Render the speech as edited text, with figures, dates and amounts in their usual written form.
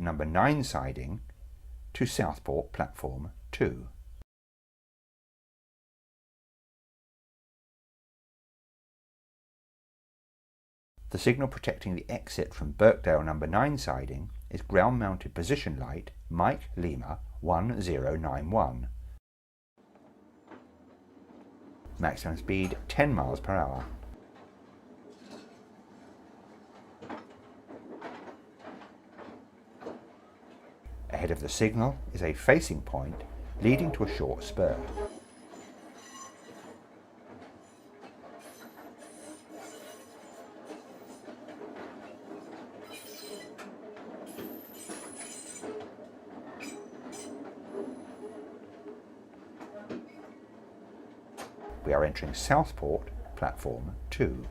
number 9 siding to Southport Platform 2. The signal protecting the exit from Birkdale number 9 siding is ground-mounted position light Mike Lima 1091. Maximum speed 10 miles per hour. Ahead of the signal is a facing point leading to a short spur. We are entering Southport Platform 2.